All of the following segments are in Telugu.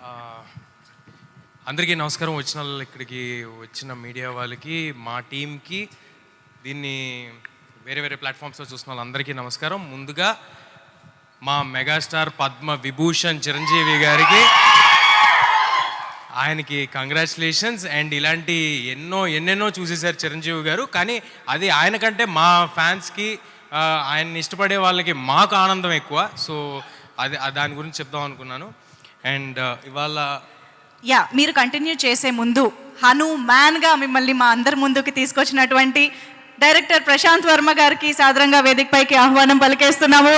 ఆ, అందరికీ నమస్కారం. ఇక్కడికి వచ్చిన మీడియా వాళ్ళకి, మా టీంకి, దీన్ని వేరే వేరే ప్లాట్ఫామ్స్లో చూసిన వాళ్ళందరికీ నమస్కారం. ముందుగా మా మెగాస్టార్ పద్మ విభూషణ్ చిరంజీవి గారికి ఆయనకి కంగ్రాచులేషన్స్. అండ్ ఇలాంటి ఎన్నెన్నో చూసేశారు చిరంజీవి గారు, కానీ అది ఆయన కంటే మా ఫ్యాన్స్కి, ఆయన్ని ఇష్టపడే వాళ్ళకి మాకు ఆనందం ఎక్కువ. సో అది దాని గురించి చెప్దాం అనుకున్నాను. అండ్ ఇవాళ మీరు కంటిన్యూ చేసే ముందు హనుమాన్గా మిమ్మల్ని మా అందరి ముందుకు తీసుకొచ్చినటువంటి డైరెక్టర్ ప్రశాంత్ వర్మ గారికి సాదరంగా వేదికపైకి ఆహ్వానం పలికేస్తున్నాము.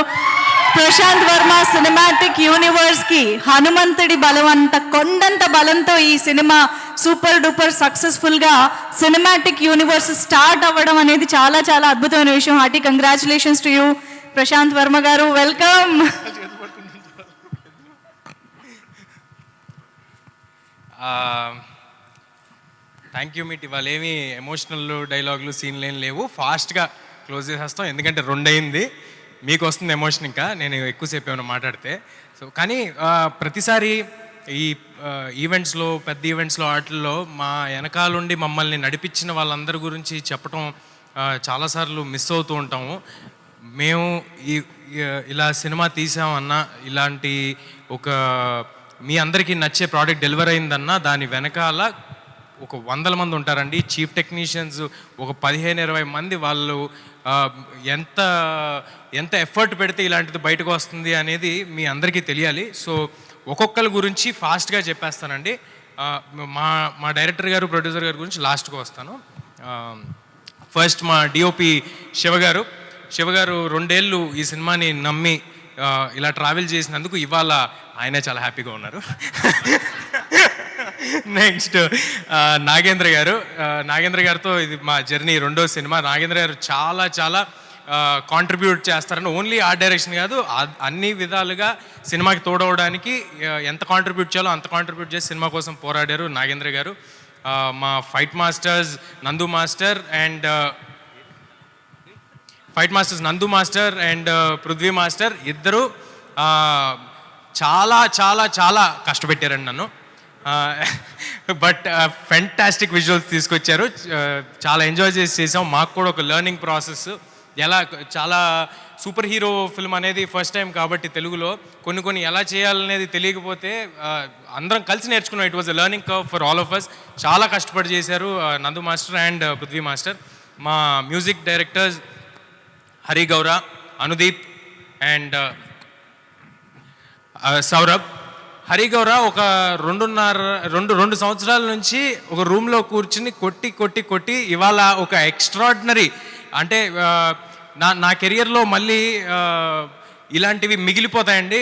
ప్రశాంత్ వర్మ సినిమాటిక్ యూనివర్స్కి హనుమంతుడి బలం అంత కొండంత బలంతో ఈ సినిమా సూపర్ డూపర్ సక్సెస్ఫుల్గా సినిమాటిక్ యూనివర్స్ స్టార్ట్ అవ్వడం అనేది చాలా చాలా అద్భుతమైన విషయం. Hearty congratulations to you Prashanth Varma garu, welcome. Thank you meet. ఇవాళ ఏమి ఎమోషనల్ డైలాగులు సీన్లు ఏం లేవు, ఫాస్ట్గా క్లోజ్ చేసేస్తాం. ఎందుకంటే 2 అయింది, మీకు వస్తుంది ఎమోషన్. ఇంకా నేను ఎక్కువసేపు ఏమైనా మాట్లాడితే. సో కానీ ప్రతిసారి ఈ ఈవెంట్స్లో, పెద్ద ఈవెంట్స్లో, వాటిల్లో మా వెనకాలండి మమ్మల్ని నడిపించిన వాళ్ళందరి గురించి చెప్పటం చాలాసార్లు మిస్ అవుతూ ఉంటాము. మేము ఇలా సినిమా తీసామన్నా, ఇలాంటి ఒక మీ అందరికీ నచ్చే ప్రోడక్ట్ డెలివర్ అయిందన్నా దాని వెనకాల ఒక 100 మంది ఉంటారండి. చీఫ్ టెక్నీషియన్స్ ఒక 15-20 మంది. వాళ్ళు ఎంత ఎంత ఎఫర్ట్ పెడితే ఇలాంటిది బయటకు వస్తుంది అనేది మీ అందరికీ తెలియాలి. సో ఒక్కొక్కరి గురించి ఫాస్ట్గా చెప్పేస్తానండి. మా డైరెక్టర్ గారు, ప్రొడ్యూసర్ గారి గురించి లాస్ట్గా వస్తాను. ఫస్ట్ మా డిఓపి శివగారు 2 ఏళ్ళు ఈ సినిమాని నమ్మి ఇలా ట్రావెల్ చేసినందుకు ఇవాళ ఆయనే చాలా హ్యాపీగా ఉన్నారు. నెక్స్ట్ నాగేంద్ర గారితో ఇది మా జర్నీ 2వ సినిమా. నాగేంద్ర గారు చాలా చాలా కాంట్రిబ్యూట్ చేస్తారని, ఓన్లీ ఆర్ట్ డైరెక్షన్ కాదు, అన్ని విధాలుగా సినిమాకి తోడవడానికి ఎంత కాంట్రిబ్యూట్ చేయాలో అంత కాంట్రిబ్యూట్ చేసి సినిమా కోసం పోరాడారు నాగేంద్ర గారు. మా ఫైట్ మాస్టర్స్ నందు మాస్టర్ అండ్ పృథ్వీ మాస్టర్ ఇద్దరు చాలా చాలా చాలా కష్టపెట్టారండి నన్ను. బట్ ఫెంటాస్టిక్ విజువల్స్ తీసుకొచ్చారు. చాలా ఎంజాయ్ చేసాం. మాకు కూడా ఒక లెర్నింగ్ ప్రాసెస్. చాలా సూపర్ హీరో ఫిల్మ్ అనేది ఫస్ట్ టైం కాబట్టి తెలుగులో కొన్ని ఎలా చేయాలనేది తెలియకపోతే అందరం కలిసి నేర్చుకున్నాం. It was a learning curve for all of us. చాలా కష్టపడి చేశారు Nandu master and Prithvi master. మా music directors Hari Gowra, Anudeep and Saurabh. Hari గౌర ఒక 2 సంవత్సరాల నుంచి ఒక రూమ్లో కూర్చుని కొట్టి ఇవాళ ఒక ఎక్స్ట్రాడినరీ, అంటే నా కెరియర్లో మళ్ళీ ఇలాంటివి మిగిలిపోతాయండి.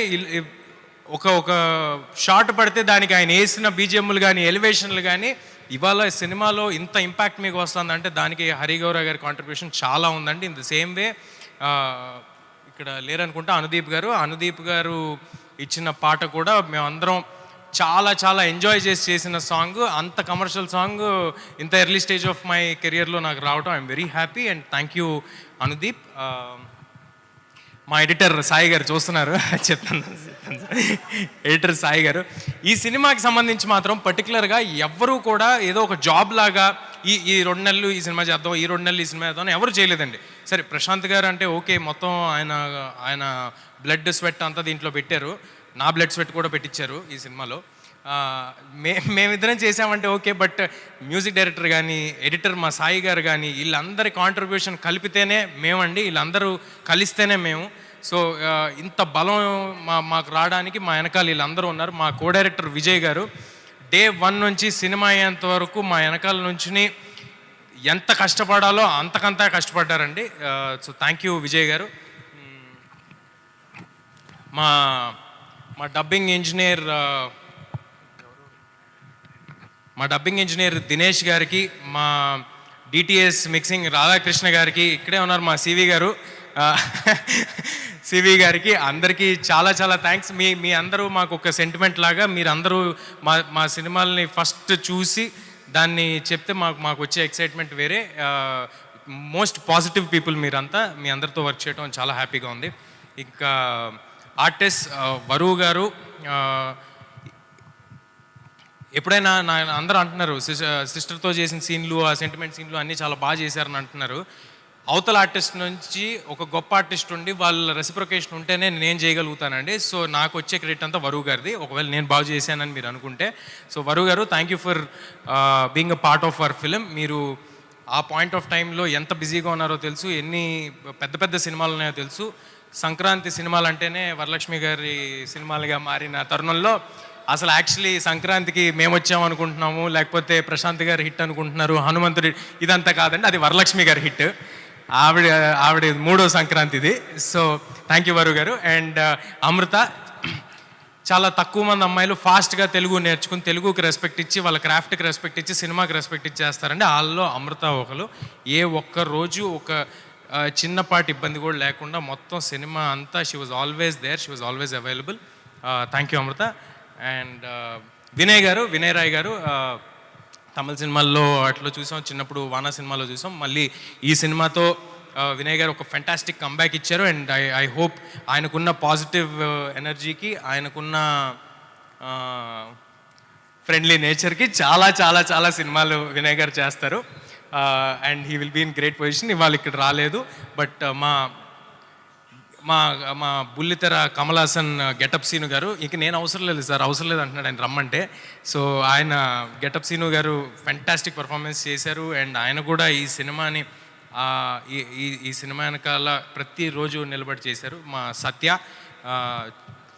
ఒక షాట్ పడితే దానికి ఆయన వేసిన బీజిఎంలు కానీ, ఎలివేషన్లు కానీ, ఇవాళ సినిమాలో ఇంత ఇంపాక్ట్ మీకు వస్తుందంటే దానికి హరి గౌర గారి కాంట్రిబ్యూషన్ చాలా ఉందండి. ఇన్ ద సేమ్ వే ఇక్కడ లేరనుకుంటా అనుదీప్ గారు ఇచ్చిన పాట కూడా మేమందరం చాలా చాలా ఎంజాయ్ చేసిన సాంగ్. అంత కమర్షియల్ సాంగ్ ఇంత ఎర్లీ స్టేజ్ ఆఫ్ మై కెరియర్లో నాకు రావటం I'm very happy and thank you Anudeep. మా ఎడిటర్ సాయి గారు చూస్తున్నారు, చెప్తాను. ఎడిటర్ సాయి గారు ఈ సినిమాకి సంబంధించి మాత్రం పర్టికులర్గా ఎవ్వరూ కూడా ఏదో ఒక జాబ్ లాగా ఈ 2 నెలలు ఈ సినిమా చేద్దాం, ఈ 2 నెలలు ఈ సినిమా చేద్దాం ఎవరు చేయలేదండి. సరే ప్రశాంత్ గారు అంటే ఓకే, మొత్తం ఆయన బ్లడ్ స్వెట్ అంతా దీంట్లో పెట్టారు. నా బ్లడ్ స్వెట్ కూడా పెట్టించారు ఈ సినిమాలో. మేమిద్దరం చేసామంటే ఓకే, బట్ మ్యూజిక్ డైరెక్టర్ కానీ, ఎడిటర్ మా సాయి గారు కానీ, వీళ్ళందరి కాంట్రిబ్యూషన్ కలిపితేనే మేమండి, వీళ్ళందరూ కలిస్తేనే మేము. సో ఇంత బలం మాకు రావడానికి మా వెనకాల వీళ్ళందరూ ఉన్నారు. మా కో డైరెక్టర్ విజయ్ గారు డే 1 నుంచి సినిమా అయ్యేంత వరకు మా వెనకాల నుంచి ఎంత కష్టపడాలో అంతకంతా కష్టపడ్డారండి. సో థ్యాంక్ యూ విజయ్ గారు. మా డబ్బింగ్ ఇంజనీర్ దినేష్ గారికి, మా డిటిఎస్ మిక్సింగ్ రాధాకృష్ణ గారికి, ఇక్కడే ఉన్నారు మా సివి గారికి, అందరికీ చాలా చాలా థ్యాంక్స్. మీ అందరూ మాకు ఒక సెంటిమెంట్ లాగా, మీరందరూ మా సినిమాలని ఫస్ట్ చూసి దాన్ని చెప్తే మాకు వచ్చే ఎక్సైట్మెంట్ వేరే. మోస్ట్ పాజిటివ్ పీపుల్ మీరంతా. మీ అందరితో వర్క్ చేయడం చాలా హ్యాపీగా ఉంది. ఇంకా ఆర్టిస్ట్ వరువు గారు, ఎప్పుడైనా అందరూ అంటున్నారు సిస్టర్తో చేసిన సీన్లు, ఆ సెంటిమెంట్ సీన్లు అన్నీ చాలా బాగా చేశారని అంటున్నారు. అవతల ఆర్టిస్ట్ నుంచి ఒక గొప్ప ఆర్టిస్ట్ ఉండి వాళ్ళ రెసిప్రొకేషన్ ఉంటేనే నేను చేయగలుగుతానండి. సో నాకు వచ్చే క్రెడిట్ అంతా వరువు గారిది, ఒకవేళ నేను బాగా చేశానని మీరు అనుకుంటే. సో వరువు గారు, thank you for being a part of our film. మీరు ఆ పాయింట్ ఆఫ్ టైంలో ఎంత బిజీగా ఉన్నారో తెలుసు, ఎన్ని పెద్ద పెద్ద సినిమాలు ఉన్నాయో తెలుసు. సంక్రాంతి సినిమాలు అంటేనే వరలక్ష్మి గారి సినిమాలుగా మారిన తరుణంలో అసలు యాక్చువల్లీ సంక్రాంతికి మేము వచ్చామనుకుంటున్నాము, లేకపోతే ప్రశాంత్ గారి హిట్ అనుకుంటున్నారు, హనుమంతుడి, ఇదంతా కాదండి, అది వరలక్ష్మి గారి హిట్. ఆవిడ 3వ సంక్రాంతిది. సో థ్యాంక్ యూ వరు గారు. అండ్ అమృత, చాలా తక్కువ మంది అమ్మాయిలు ఫాస్ట్గా తెలుగు నేర్చుకుని తెలుగుకి రెస్పెక్ట్ ఇచ్చి వాళ్ళ క్రాఫ్ట్కి రెస్పెక్ట్ ఇచ్చి సినిమాకి రెస్పెక్ట్ ఇచ్చేస్తారండి. వాళ్ళలో అమృత ఒకరు. ఏ ఒక్క రోజు ఒక చిన్నపాటి ఇబ్బంది కూడా లేకుండా మొత్తం సినిమా అంతా she was always there, she was always available. Thank you Amrutha. And Vinay garu, Vinay Roy గారు, తమిళ సినిమాల్లో అట్లా చూసాం, చిన్నప్పుడు వానా సినిమాలో చూసాం. మళ్ళీ ఈ సినిమాతో వినయ్ గారు ఒక ఫెంటాస్టిక్ కంబ్యాక్ ఇచ్చారు. అండ్ ఐ హోప్ ఆయనకున్న పాజిటివ్ ఎనర్జీకి, ఆయనకున్న ఫ్రెండ్లీ నేచర్కి చాలా చాలా చాలా సినిమాలు వినయ్ గారు చేస్తారు. And he will be in great position. ఇవాళ ఇక్కడ రాలేదు, బట్ మా మా మా బుల్లితెర కమల్ హాసన్ గెటప్ సీను గారు, ఇంక నేను అవసరం లేదు సార్, అవసరం లేదు అంటున్నాడు ఆయన రమ్మంటే. సో ఆయన గెటప్ సీను గారు ఫెంటాస్టిక్ పర్ఫార్మెన్స్ చేశారు. అండ్ ఆయన కూడా ఈ సినిమాని ఈ సినిమా వెనకాల ప్రతిరోజు నిలబడి చేశారు. మా సత్య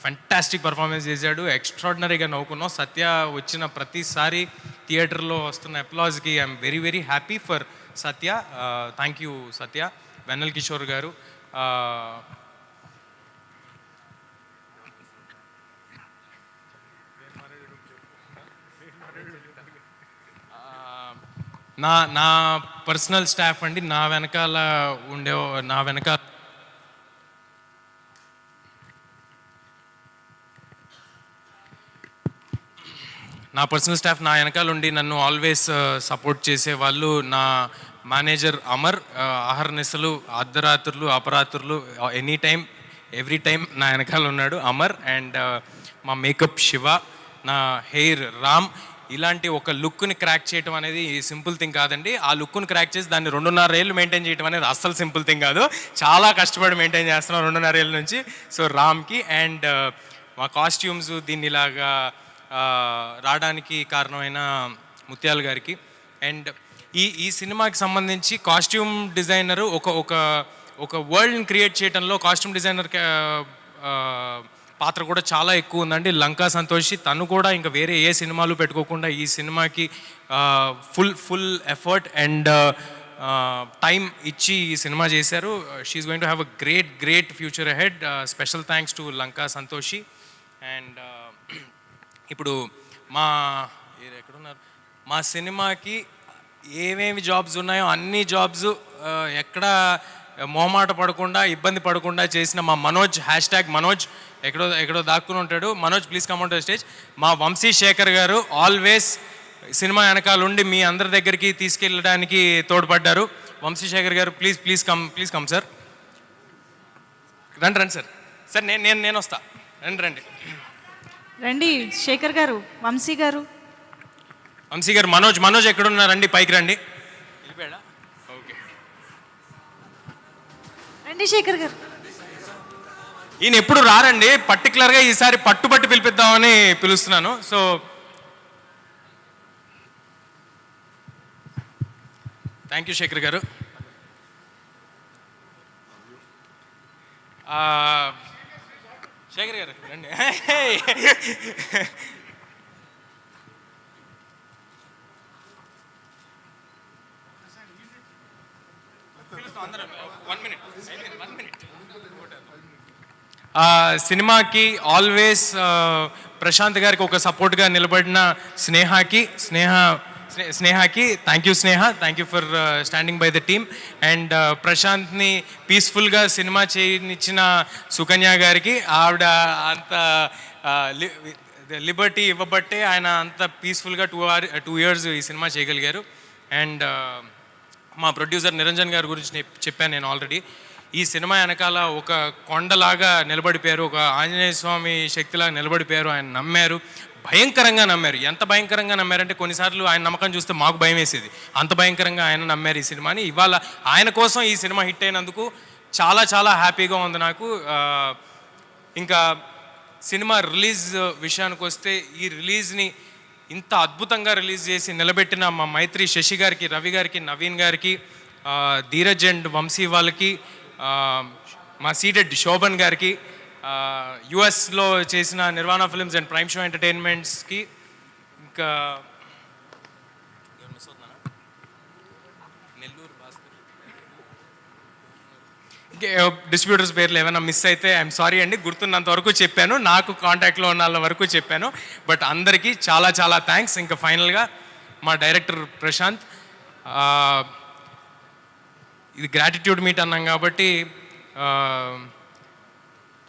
ఫెంటాస్టిక్ పర్ఫార్మెన్స్ చేశాడు, ఎక్స్ట్రాడినరీగా నవ్వుకున్నాం. సత్య వచ్చిన ప్రతిసారి థియేటర్లో వస్తున్న అప్లాజ్కి I am very very happy for Satya. Thank you Satya. Vennela Kishore garu, నా పర్సనల్ స్టాఫ్ అండి, నా వెనకాల ఉండి నన్ను ఆల్వేస్ సపోర్ట్ చేసే వాళ్ళు నా మేనేజర్ అమర్. అహర్నిశలు, అర్ధరాత్రులు, అపరాత్రులు, ఎనీ టైం, ఎవ్రీ టైం నా వెనకాల ఉన్నాడు అమర్. అండ్ మా మేకప్ శివ, నా హెయిర్ రామ్. ఇలాంటి ఒక లుక్ని క్రాక్ చేయడం అనేది సింపుల్ థింగ్ కాదండి. ఆ లుక్ని క్రాక్ చేసి దాన్ని 2.5 ఏళ్ళు మెయింటైన్ చేయడం అనేది అస్సలు సింపుల్ థింగ్ కాదు. చాలా కష్టపడి మెయింటైన్ చేస్తున్నాం 2.5 ఏళ్ళ నుంచి. సో రామ్కి. అండ్ మా కాస్ట్యూమ్స్ దీన్ని ఇలాగా రావడానికి కారణమైన ముత్యాల గారికి. అండ్ ఈ సినిమాకి సంబంధించి కాస్ట్యూమ్ డిజైనరు ఒక వరల్డ్ని క్రియేట్ చేయడంలో కాస్ట్యూమ్ డిజైనర్ పాత్ర కూడా చాలా ఎక్కువ ఉందండి. లంకా సంతోషి, తను కూడా ఇంకా వేరే ఏ సినిమాలు పెట్టుకోకుండా ఈ సినిమాకి ఫుల్ ఎఫర్ట్ అండ్ టైం ఇచ్చి ఈ సినిమా చేశారు. She is going to have a great future ahead. Special thanks to Lanka Santoshi. And ఇప్పుడు ఎక్కడున్నారు, మా సినిమాకి ఏమేమి జాబ్స్ ఉన్నాయో అన్ని జాబ్స్ ఎక్కడ మొహమాట పడకుండా, ఇబ్బంది పడకుండా చేసిన మా మనోజ్, #మనోజ్, ఎక్కడో దాక్కుని ఉంటాడు. Manoj, please come on to stage. మా వంశీ శేఖర్ గారు ఆల్వేస్ సినిమా వెనకాల ఉండి మీ అందరి దగ్గరికి తీసుకెళ్ళడానికి తోడ్పడ్డారు. వంశీ శేఖర్ గారు, ప్లీజ్ కమ్ సార్. రండి సార్. సార్ నేను వస్తా. రండి శేఖర్ గారు, వంశీ గారు. మనోజ్ ఎక్కడున్నారండి? పైకి రండి. ఓకే, రండి శేఖర్ గారు. ఈయన ఎప్పుడు రారండి, పర్టికులర్గా ఈసారి పట్టుబట్టి పిలిపిద్దామని పిలుస్తున్నాను. సో థ్యాంక్ యూ శేఖర్ గారు. శేఖర్ గారు రండి. సినిమాకి ఆల్వేస్ ప్రశాంత్ గారికి ఒక సపోర్ట్గా నిలబడిన స్నేహాకి thank you Sneha. Thank you for standing by the team. And ప్రశాంత్ని పీస్ఫుల్గా సినిమా చేయనిచ్చిన సుకన్య గారికి, ఆవిడ అంత లిబర్టీ ఇవ్వబట్టే ఆయన అంత పీస్ఫుల్గా 2 years ఈ సినిమా చేయగలిగారు. అండ్ మా ప్రొడ్యూసర్ నిరంజన్ గారి గురించి చెప్పాను నేను ఆల్రెడీ. ఈ సినిమా వెనకాల ఒక కొండలాగా నిలబడిపోయారు, ఒక ఆంజనేయ స్వామి శక్తిలాగా నిలబడిపోయారు. ఆయన నమ్మారు, భయంకరంగా నమ్మారు. ఎంత భయంకరంగా నమ్మారంటే కొన్నిసార్లు ఆయన నమ్మకం చూస్తే మాకు భయం వేసేది. అంత భయంకరంగా ఆయన నమ్మారు ఈ సినిమాని. ఇవాళ ఆయన కోసం ఈ సినిమా హిట్ అయినందుకు చాలా చాలా హ్యాపీగా ఉంది నాకు. ఇంకా సినిమా రిలీజ్ విషయానికి వస్తే, ఈ రిలీజ్ని ఇంత అద్భుతంగా రిలీజ్ చేసి నిలబెట్టిన మా మైత్రి శశి గారికి, రవి గారికి, నవీన్ గారికి, ధీరజ్ అండ్ వంశీ వాళ్ళకి, మా సీటెడ్ శోభన్ గారికి, యుఎస్లో చేసిన నిర్వాణ ఫిల్మ్స్ అండ్ ప్రైమ్ షో ఎంటర్టైన్మెంట్స్కి, ఇంకా డిస్ట్రిబ్యూటర్స్ పేర్లు ఏమైనా మిస్ అయితే ఐఎమ్ సారీ అండి. గుర్తున్నంత వరకు చెప్పాను, నాకు కాంటాక్ట్లో ఉన్న వాళ్ళ వరకు చెప్పాను. బట్ అందరికీ చాలా చాలా థ్యాంక్స్. ఇంకా ఫైనల్గా మా డైరెక్టర్ ప్రశాంత్, ఇది గ్రాటిట్యూడ్ మీట్ అన్నాం కాబట్టి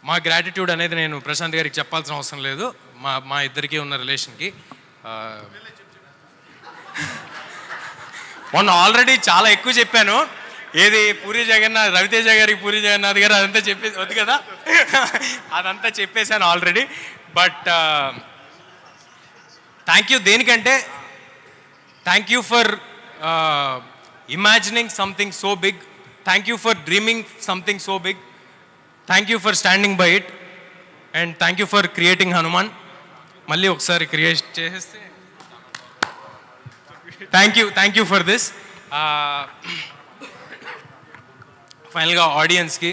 మా గ్రాటిట్యూడ్ అనేది నేను ప్రశాంత్ గారికి చెప్పాల్సిన అవసరం లేదు. మా ఇద్దరికీ ఉన్న రిలేషన్కి మొన్న ఆల్రెడీ చాలా ఎక్కువ చెప్పాను. ఏది పూరి జగన్నాథ్, రవితేజ గారికి పూరి జగన్నాథ్ గారు అదంతా చెప్పేసి వద్దు కదా, అదంతా చెప్పేశాను ఆల్రెడీ. But thank you. దేనికంటే thank you for imagining something so big, thank you for dreaming something so big, thank you for standing by it, and thank you for creating Hanuman. మళ్ళీ ఒకసారి క్రియేట్ చేసేస్తే థ్యాంక్ యూ ఫర్ దిస్. ఫైనల్గా ఆడియన్స్కి,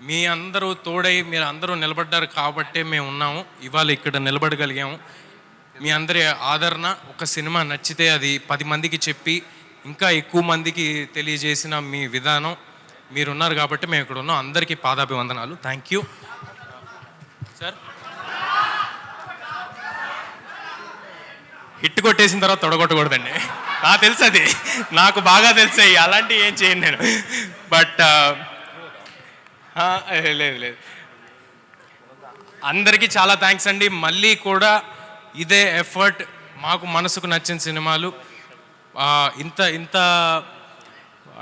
మీ అందరూ తోడై మీరు అందరూ నిలబడ్డారు కాబట్టే మేము ఉన్నాము, ఇవాళ ఇక్కడ నిలబడగలిగాము. మీ అందరి ఆదరణ, ఒక సినిమా నచ్చితే అది 10 మందికి చెప్పి ఇంకా ఎక్కువ మందికి తెలియజేసిన మీ విధానం, మీరున్నారు కాబట్టి మేము ఇక్కడ ఉన్నాం. అందరికీ పాదాభివందనాలు. Thank you sir. హిట్ కొట్టేసిన తర్వాత తొడగొట్టకూడదండి, నాకు తెలుసు, అది నాకు బాగా తెలుసాయి, అలాంటివి ఏం చేయను నేను. బట్ లేదు, అందరికీ చాలా థ్యాంక్స్ అండి. మళ్ళీ కూడా ఇదే ఎఫర్ట్, మాకు మనసుకు నచ్చిన సినిమాలు ఇంత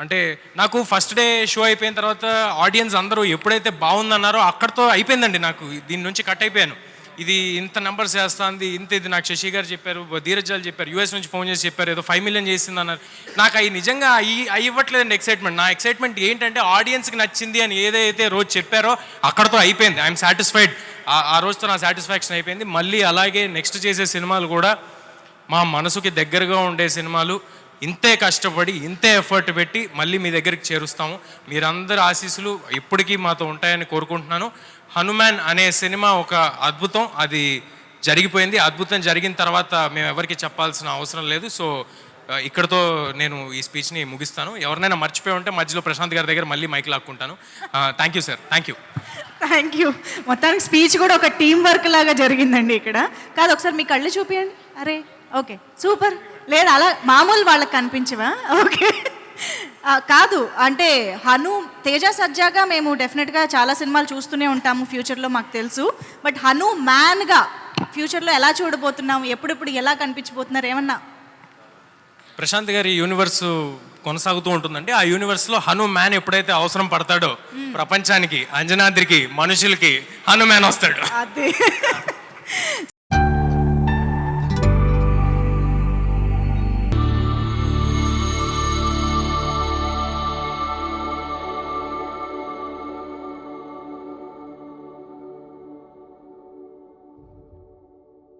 అంటే నాకు ఫస్ట్ డే షో అయిపోయిన తర్వాత ఆడియన్స్ అందరూ ఎప్పుడైతే బాగుందన్నారో అక్కడితో అయిపోయిందండి. నాకు దీని నుంచి కట్ అయిపోయాను. ఇది ఇంత నెంబర్స్ చేస్తుంది, ఇది నాకు శశి గారు చెప్పారు, ధీరజ్ గారు చెప్పారు, యూఎస్ నుంచి ఫోన్ చేసి చెప్పారు, ఏదో 5 million చేసింది అన్నారు. నాకు అవి నిజంగా అవి ఇవ్వట్లేదండి ఎక్సైట్మెంట్. నా ఎక్సైట్మెంట్ ఏంటంటే ఆడియన్స్కి నచ్చింది అని ఏదైతే రోజు చెప్పారో అక్కడతో అయిపోయింది. I'm satisfied. ఆ రోజుతో నా సాటిస్ఫాక్షన్ అయిపోయింది. మళ్ళీ అలాగే నెక్స్ట్ చేసే సినిమాలు కూడా మా మనసుకి దగ్గరగా ఉండే సినిమాలు, ఇంతే కష్టపడి ఇంతే ఎఫర్ట్ పెట్టి మళ్ళీ మీ దగ్గరికి చేరుస్తాము. మీరందరి ఆశీస్సులు ఎప్పటికీ మాతో ఉంటాయని కోరుకుంటున్నాను. హనుమాన్ అనే సినిమా ఒక అద్భుతం, అది జరిగిపోయింది. అద్భుతం జరిగిన తర్వాత మేము ఎవరికి చెప్పాల్సిన అవసరం లేదు. సో ఇక్కడతో నేను ఈ స్పీచ్ని ముగిస్తాను. ఎవరినైనా మర్చిపోయి ఉంటే మధ్యలో ప్రశాంత్ గారి దగ్గర మళ్ళీ మైక్ లాక్కుంటాను. Thank you sir. Thank you. మొత్తానికి స్పీచ్ కూడా ఒక టీం వర్క్ లాగా జరిగిందండి ఇక్కడ. కాదు, ఒకసారి మీ కళ్ళు చూపించండి. అరే ఓకే, సూపర్. లేదు, అలా మామూలు వాళ్ళకి కనిపించవా? ఓకే. కాదు, అంటే తేజ సజ్జాగా మేము డెఫినెట్గా చాలా సినిమాలు చూస్తూనే ఉంటాము ఫ్యూచర్లో, మాకు తెలుసు. బట్ మ్యాన్గా ఫ్యూచర్లో ఎలా చూడబోతున్నాము, ఎప్పుడెప్పుడు ఎలా కనిపించబోతున్నారు ఏమన్నా? ప్రశాంత్ గారి యూనివర్స్ కొనసాగుతూ ఉంటుందండి. ఆ యూనివర్స్లో మ్యాన్ ఎప్పుడైతే అవసరం పడతాడో ప్రపంచానికి, అంజనాద్రికి, మనుషులకి మ్యాన్ వస్తాడు. అదే